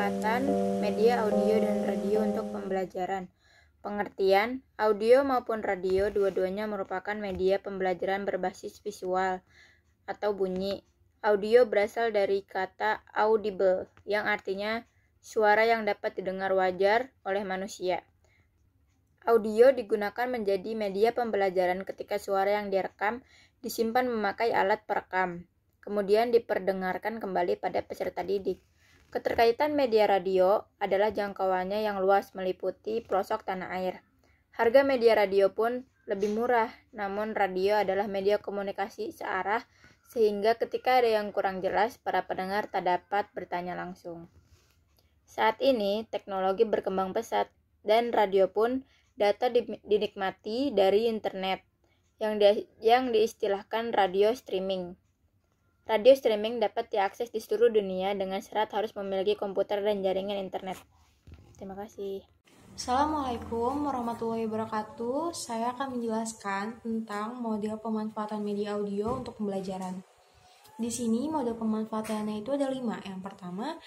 Pemanfaatan media audio dan radio untuk pembelajaran. Pengertian, audio maupun radio dua-duanya merupakan media pembelajaran berbasis visual atau bunyi. Audio berasal dari kata audible, yang artinya suara yang dapat didengar wajar oleh manusia. Audio digunakan menjadi media pembelajaran ketika suara yang direkam disimpan memakai alat perekam, kemudian diperdengarkan kembali pada peserta didik. Keterkaitan media radio adalah jangkauannya yang luas meliputi pelosok tanah air. Harga media radio pun lebih murah, namun radio adalah media komunikasi searah sehingga ketika ada yang kurang jelas, para pendengar tak dapat bertanya langsung. Saat ini, teknologi berkembang pesat dan radio pun data dinikmati dari internet yang diistilahkan radio streaming. Radio streaming dapat diakses di seluruh dunia dengan syarat harus memiliki komputer dan jaringan internet. Terima kasih. Assalamualaikum warahmatullahi wabarakatuh. Saya akan menjelaskan tentang model pemanfaatan media audio untuk pembelajaran. Di sini model pemanfaatannya itu ada 5. Yang pertama,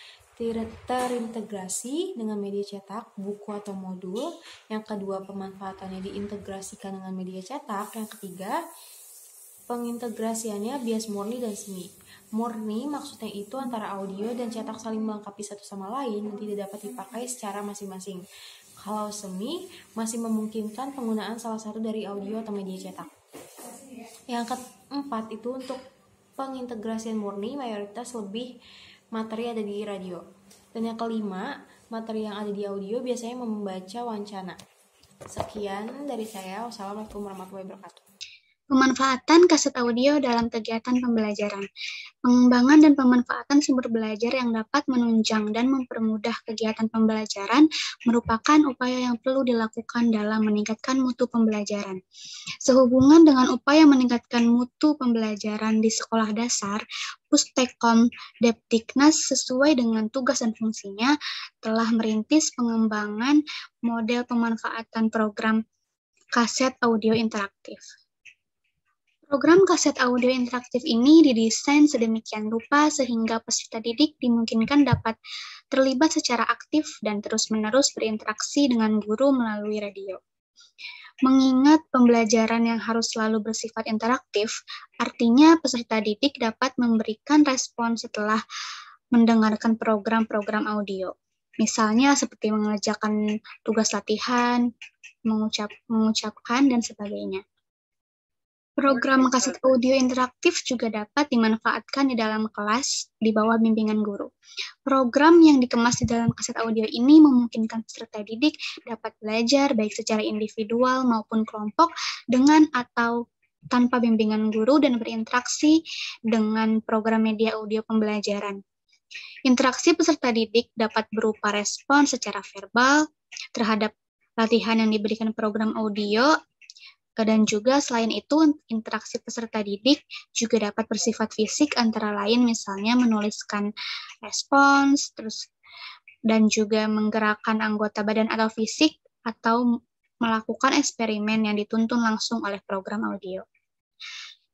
terintegrasi dengan media cetak, buku atau modul. Yang kedua, pemanfaatannya diintegrasikan dengan media cetak. Yang ketiga, pengintegrasiannya bias murni dan semi. Murni maksudnya itu antara audio dan cetak saling melengkapi satu sama lain dan tidak dapat dipakai secara masing-masing. Kalau semi masih memungkinkan penggunaan salah satu dari audio atau media cetak. Yang keempat itu untuk pengintegrasian murni, mayoritas lebih materi ada di radio. Dan yang kelima, materi yang ada di audio biasanya membaca wancana. Sekian dari saya. Wassalamualaikum warahmatullahi wabarakatuh. Pemanfaatan kaset audio dalam kegiatan pembelajaran. Pengembangan dan pemanfaatan sumber belajar yang dapat menunjang dan mempermudah kegiatan pembelajaran merupakan upaya yang perlu dilakukan dalam meningkatkan mutu pembelajaran. Sehubungan dengan upaya meningkatkan mutu pembelajaran di sekolah dasar, Pustekom Depdiknas sesuai dengan tugas dan fungsinya telah merintis pengembangan model pemanfaatan program kaset audio interaktif. Program kaset audio interaktif ini didesain sedemikian rupa sehingga peserta didik dimungkinkan dapat terlibat secara aktif dan terus-menerus berinteraksi dengan guru melalui radio. Mengingat pembelajaran yang harus selalu bersifat interaktif, artinya peserta didik dapat memberikan respon setelah mendengarkan program-program audio. Misalnya seperti mengerjakan tugas latihan, mengucapkan, dan sebagainya. Program kaset audio interaktif juga dapat dimanfaatkan di dalam kelas di bawah bimbingan guru. Program yang dikemas di dalam kaset audio ini memungkinkan peserta didik dapat belajar baik secara individual maupun kelompok dengan atau tanpa bimbingan guru dan berinteraksi dengan program media audio pembelajaran. Interaksi peserta didik dapat berupa respon secara verbal terhadap latihan yang diberikan program audio. Dan juga selain itu, interaksi peserta didik juga dapat bersifat fisik antara lain misalnya menuliskan respons, dan juga menggerakkan anggota badan atau fisik atau melakukan eksperimen yang dituntun langsung oleh program audio.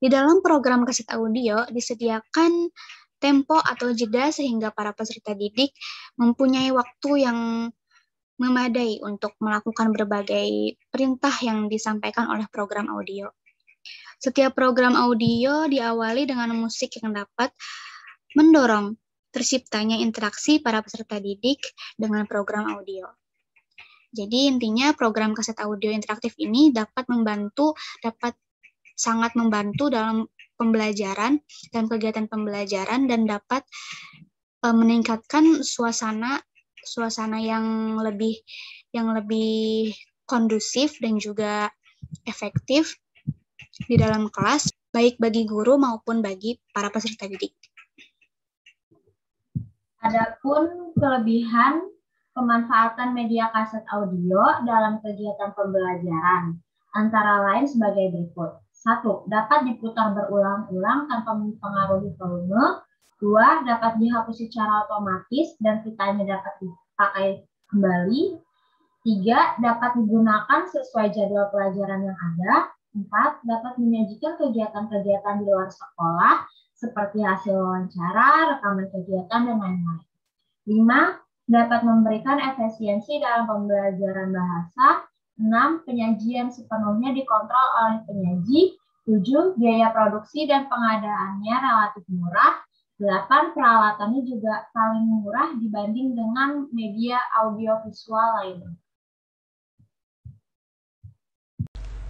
Di dalam program kaset audio disediakan tempo atau jeda sehingga para peserta didik mempunyai waktu yang memadai untuk melakukan berbagai perintah yang disampaikan oleh program audio. Setiap program audio diawali dengan musik yang dapat mendorong terciptanya interaksi para peserta didik dengan program audio. Jadi intinya program kaset audio interaktif ini dapat sangat membantu dalam pembelajaran dan kegiatan pembelajaran dan dapat meningkatkan suasana yang lebih kondusif dan juga efektif di dalam kelas, baik bagi guru maupun bagi para peserta didik. Adapun kelebihan pemanfaatan media kaset audio dalam kegiatan pembelajaran, antara lain sebagai berikut. 1. Dapat diputar berulang-ulang tanpa mempengaruhi volume. 2. Dapat dihapus secara otomatis dan pitanya dapat dipakai kembali. 3. Dapat digunakan sesuai jadwal pelajaran yang ada. 4. Dapat menyajikan kegiatan-kegiatan di luar sekolah seperti hasil wawancara, rekaman kegiatan, dan lain-lain. 5. dapat memberikan efisiensi dalam pembelajaran bahasa. 6. Penyajian sepenuhnya dikontrol oleh penyaji. 7. Biaya produksi dan pengadaannya relatif murah. 8. Peralatannya juga paling murah dibanding dengan media audiovisual lainnya.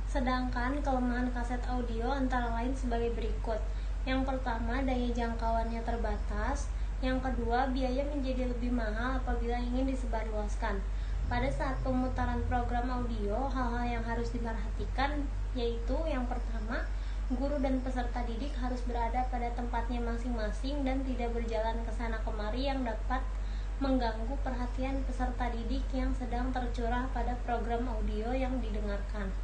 Sedangkan kelemahan kaset audio antara lain sebagai berikut. Yang pertama, daya jangkauannya terbatas. Yang kedua, biaya menjadi lebih mahal apabila ingin disebarluaskan. Pada saat pemutaran program audio, hal-hal yang harus diperhatikan yaitu yang pertama, guru dan peserta didik harus berada pada tempatnya masing-masing dan tidak berjalan ke sana kemari yang dapat mengganggu perhatian peserta didik yang sedang tercurah pada program audio yang didengarkan.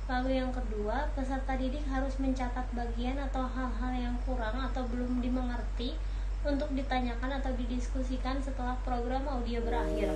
Lalu yang kedua, peserta didik harus mencatat bagian atau hal-hal yang kurang atau belum dimengerti untuk ditanyakan atau didiskusikan setelah program audio berakhir.